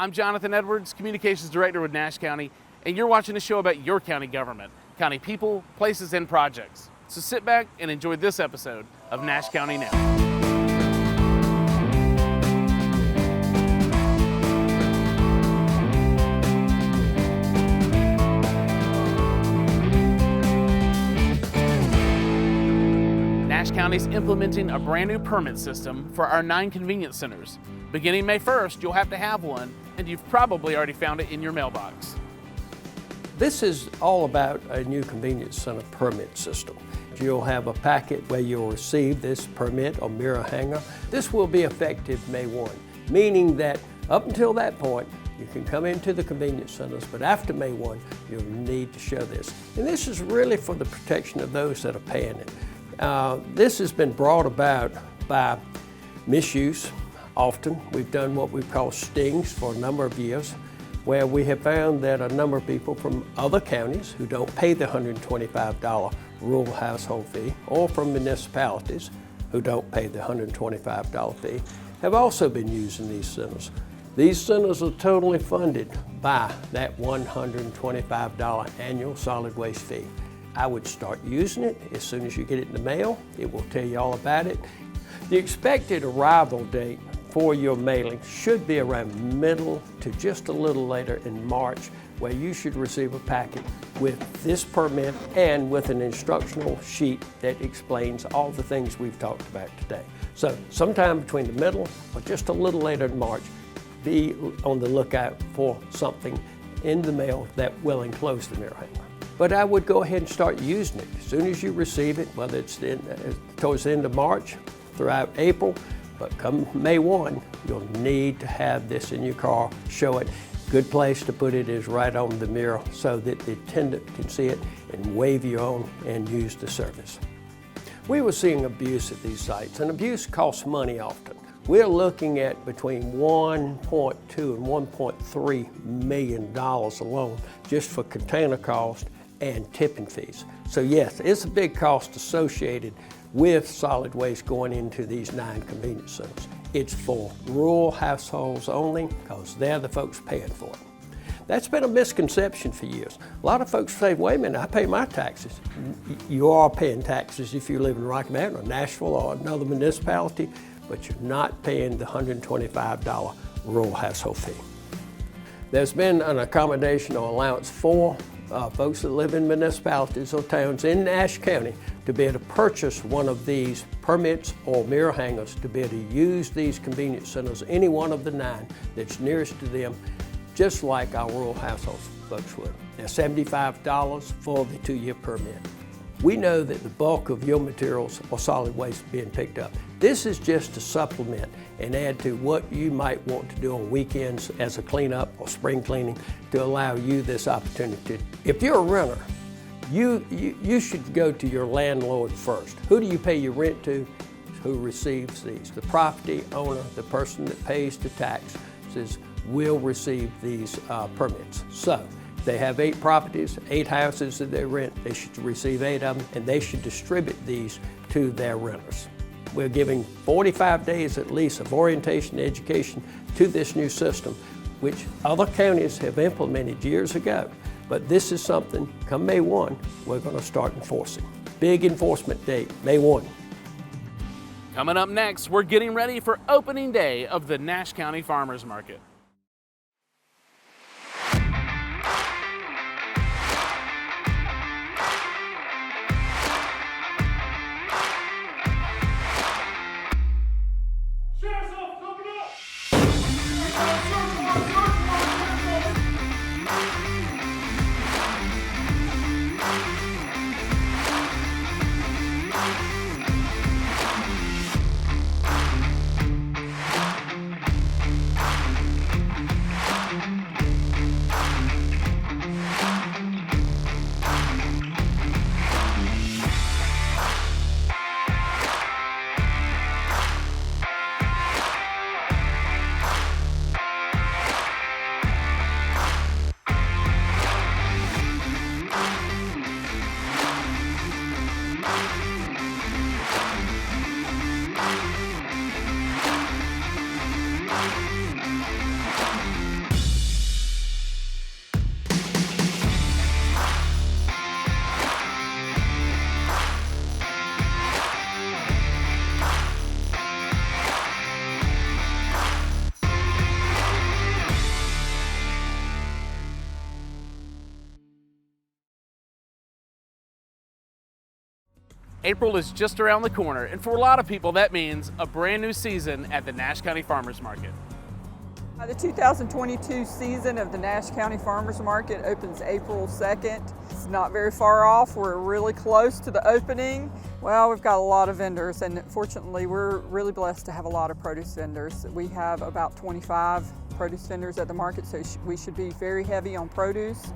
I'm Jonathan Edwards, Communications Director with Nash County, and you're watching a show about your county government, county people, places, and projects. So sit back and enjoy this episode of Nash County Now. Nash County is implementing a brand new permit system for our 9 convenience centers. Beginning May 1st, you'll have to have one, and you've probably already found it in your mailbox. This is all about a new convenience center permit system. You'll have a packet where you'll receive this permit or mirror hanger. This will be effective May 1, meaning that up until that point, you can come into the convenience centers, but after May 1, you'll need to show this. And this is really for the protection of those that are paying it. This has been brought about by misuse. Often we've done what we call stings for a number of years, where we have found that a number of people from other counties who don't pay the $125 rural household fee, or from municipalities who don't pay the $125 fee, have also been using these centers. These centers are totally funded by that $125 annual solid waste fee. I would start using it as soon as you get it in the mail. It will tell you all about it. The expected arrival date for your mailing should be around middle to just a little later in March, where you should receive a packet with this permit and with an instructional sheet that explains all the things we've talked about today. So sometime between the middle or just a little later in March, be on the lookout for something in the mail that will enclose the mirror hanger. But I would go ahead and start using it as soon as you receive it, whether it's towards the end of March, throughout April, but come May 1, you'll need to have this in your car, show it. Good place to put it is right on the mirror so that the attendant can see it and wave you on and use the service. We were seeing abuse at these sites, and abuse costs money often. We're looking at between $1.2 and $1.3 million alone just for container cost and tipping fees. So yes, it's a big cost associated with solid waste going into these 9 convenience centers. It's for rural households only because they're the folks paying for it. That's been a misconception for years. A lot of folks say, wait a minute, I pay my taxes. You are paying taxes if you live in Rocky Mountain or Nashville or another municipality, but you're not paying the $125 rural household fee. There's been an accommodation or allowance for folks that live in municipalities or towns in Nash County to be able to purchase one of these permits or mirror hangers to be able to use these convenience centers, any one of the 9 that's nearest to them, just like our rural household folks would. They're $75 for the 2-year permit. We know that the bulk of your materials or solid waste being picked up. This is just to supplement and add to what you might want to do on weekends as a cleanup or spring cleaning to allow you this opportunity. If you're a renter, you should go to your landlord first. Who do you pay your rent to? Who receives these? The property owner, the person that pays the taxes, will receive these permits. So they have 8 properties, 8 houses that they rent. They should receive 8 of them, and they should distribute these to their renters. We're giving 45 days at least of orientation and education to this new system, which other counties have implemented years ago. But this is something, come May 1, we're going to start enforcing. Big enforcement date, May 1. Coming up next, we're getting ready for opening day of the Nash County Farmers Market. April is just around the corner, and for a lot of people that means a brand new season at the Nash County Farmers Market. The 2022 season of the Nash County Farmers Market opens April 2nd. It's not very far off. We're really close to the opening. Well, we've got a lot of vendors, and fortunately we're really blessed to have a lot of produce vendors. We have about 25 produce vendors at the market, so we should be very heavy on produce,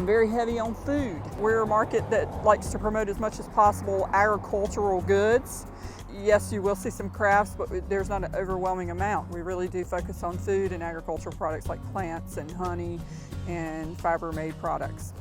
very heavy on food. We're a market that likes to promote as much as possible agricultural goods. Yes, you will see some crafts, but there's not an overwhelming amount. We really do focus on food and agricultural products like plants and honey and fiber-made products.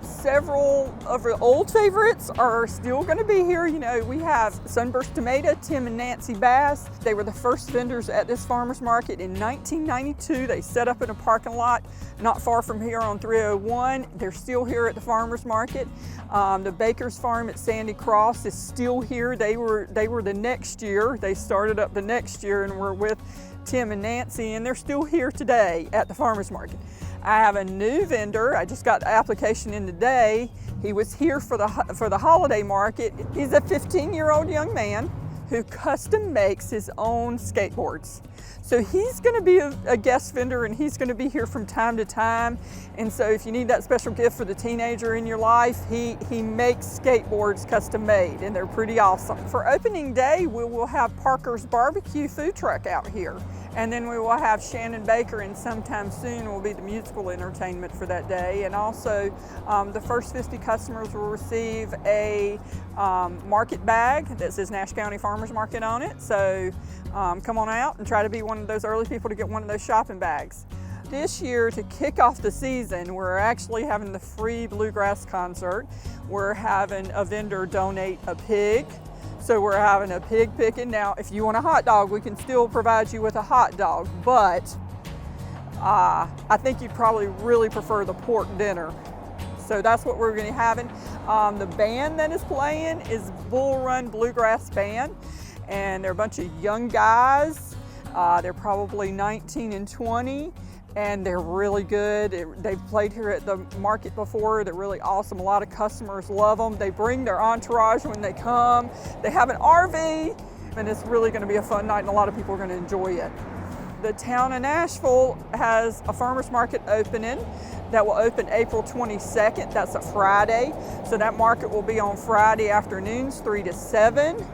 Several of the old favorites are still going to be here. You know, we have Sunburst Tomato, Tim and Nancy Bass. They were the first vendors at this farmer's market in 1992. They set up in a parking lot not far from here on 301. They're still here at the farmer's market. The Baker's Farm at Sandy Cross is still here. They were the next year. They started up the next year and were with Tim and Nancy, and they're still here today at the farmer's market. I have a new vendor. I just got the application in today. He was here for the holiday market. He's a 15-year-old young man who custom makes his own skateboards. So he's going to be a guest vendor, and he's going to be here from time to time. And so if you need that special gift for the teenager in your life, he makes skateboards custom made, and they're pretty awesome. For opening day, we will have Parker's Barbecue food truck out here. And then we will have Shannon Baker, and sometime soon will be the musical entertainment for that day. And also the first 50 customers will receive a market bag that says Nash County Farmers Market on it. So come on out and try to be one of those early people to get one of those shopping bags. This year, to kick off the season, we're actually having the free bluegrass concert. We're having a vendor donate a pig. So we're having a pig picking. Now, if you want a hot dog, we can still provide you with a hot dog, but I think you'd probably really prefer the pork dinner. So that's what we're going to be having. The band that is playing is Bull Run Bluegrass Band, and they're a bunch of young guys. They're probably 19 and 20. And they're really good. They've played here at the market before. They're really awesome. A lot of customers love them. They bring their entourage when they come. They have an RV, and it's really going to be a fun night, and a lot of people are going to enjoy it. The town of Nashville has a farmer's market opening that will open April 22nd. That's a Friday. So that market will be on Friday afternoons, 3 to 7.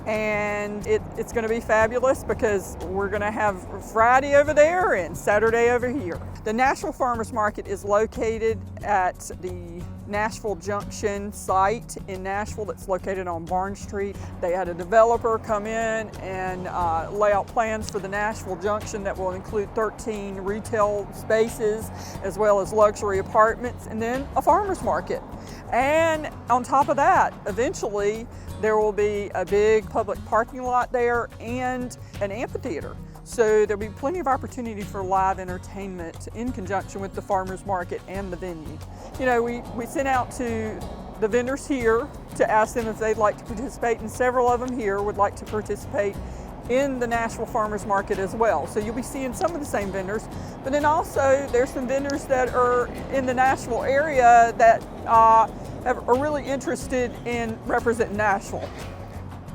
And it's going to be fabulous because we're going to have Friday over there and Saturday over here. The Nashville Farmers Market is located at the Nashville Junction site in Nashville that's located on Barn Street. They had a developer come in and lay out plans for the Nashville Junction that will include 13 retail spaces as well as luxury apartments and then a farmer's market. And on top of that, eventually there will be a big public parking lot there and an amphitheater. So there'll be plenty of opportunity for live entertainment in conjunction with the farmers market and the venue. You know, we sent out to the vendors here to ask them if they'd like to participate, and several of them here would like to participate in the Nashville Farmers Market as well. So you'll be seeing some of the same vendors, but then also there's some vendors that are in the Nashville area that are really interested in representing Nashville.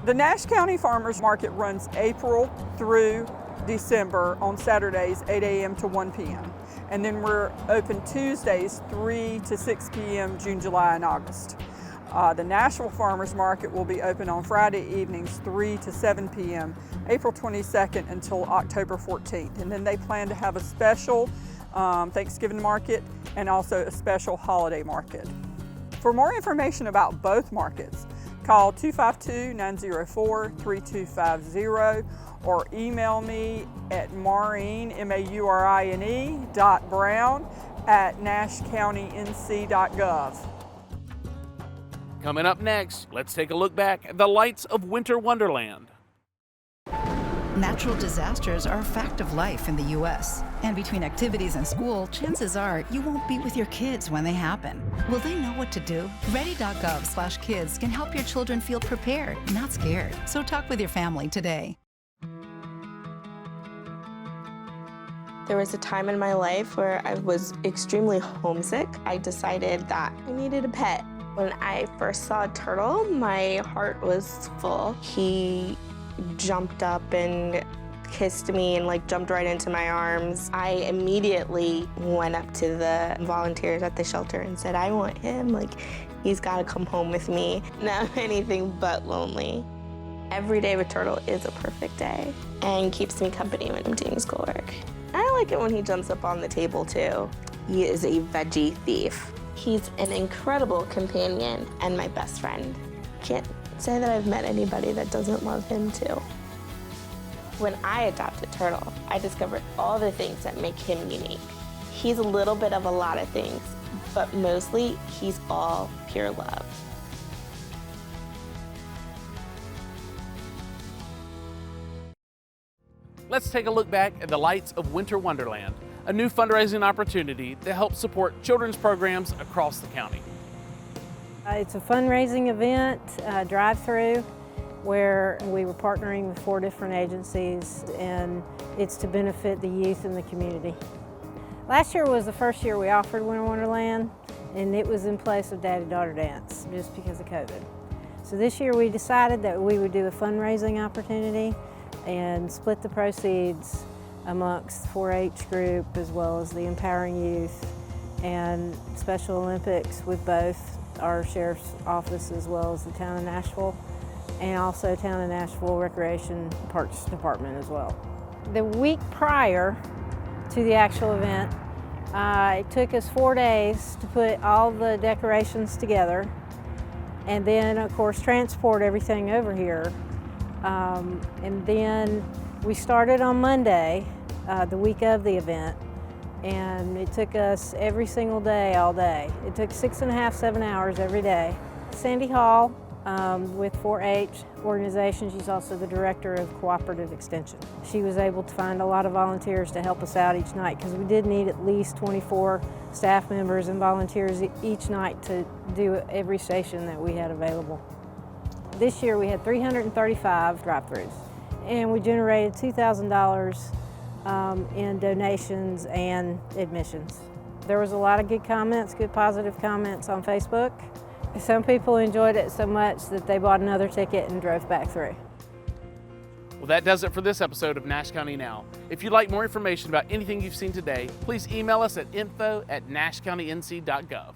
The Nash County Farmers Market runs April through December on Saturdays, 8 a.m. to 1 p.m. And then we're open Tuesdays, 3 to 6 p.m., June, July, and August. The Nashville Farmers Market will be open on Friday evenings, 3 to 7 p.m., April 22nd until October 14th. And then they plan to have a special Thanksgiving market and also a special holiday market. For more information about both markets, call 252-904-3250 or email me at Maureen, M-A-U-R-I-N-E, .brown@nashcountync.gov. Coming up next, let's take a look back at the lights of Winter Wonderland. Natural disasters are a fact of life in the U.S. And between activities and school, chances are you won't be with your kids when they happen. Will they know what to do? Ready.gov/kids can help your children feel prepared, not scared. So talk with your family today. There was a time in my life where I was extremely homesick. I decided that I needed a pet. When I first saw a turtle, my heart was full. He jumped up and kissed me and like jumped right into my arms. I immediately went up to the volunteers at the shelter and said, I want him, like he's gotta come home with me. Now I'm anything but lonely. Every day with Turtle is a perfect day and keeps me company when I'm doing schoolwork. I like it when he jumps up on the table too. He is a veggie thief. He's an incredible companion and my best friend. Can't say that I've met anybody that doesn't love him too. When I adopted Turtle, I discovered all the things that make him unique. He's a little bit of a lot of things, but mostly he's all pure love. Let's take a look back at the lights of Winter Wonderland, a new fundraising opportunity that helps support children's programs across the county. It's a fundraising event, drive-through, where we were partnering with 4 different agencies, and it's to benefit the youth in the community. Last year was the first year we offered Winter Wonderland, and it was in place of Daddy-Daughter Dance, just because of COVID. So this year we decided that we would do a fundraising opportunity and split the proceeds amongst 4-H group as well as the Empowering Youth and Special Olympics with both our Sheriff's Office as well as the Town of Nashville, and also Town of Nashville Recreation Parks Department as well. The week prior to the actual event, it took us 4 days to put all the decorations together and then of course transport everything over here. And then we started on Monday, the week of the event, and it took us every single day, all day. It took 6.5, 7 hours every day. Sandy Hall with 4-H organization, she's also the director of Cooperative Extension. She was able to find a lot of volunteers to help us out each night because we did need at least 24 staff members and volunteers each night to do every station that we had available. This year we had 335 drive-thrus, and we generated $2,000 in donations and admissions. There was a lot of good comments, good positive comments on Facebook. Some people enjoyed it so much that they bought another ticket and drove back through. Well, that does it for this episode of Nash County Now. If you'd like more information about anything you've seen today, please email us at info@nashcountync.gov.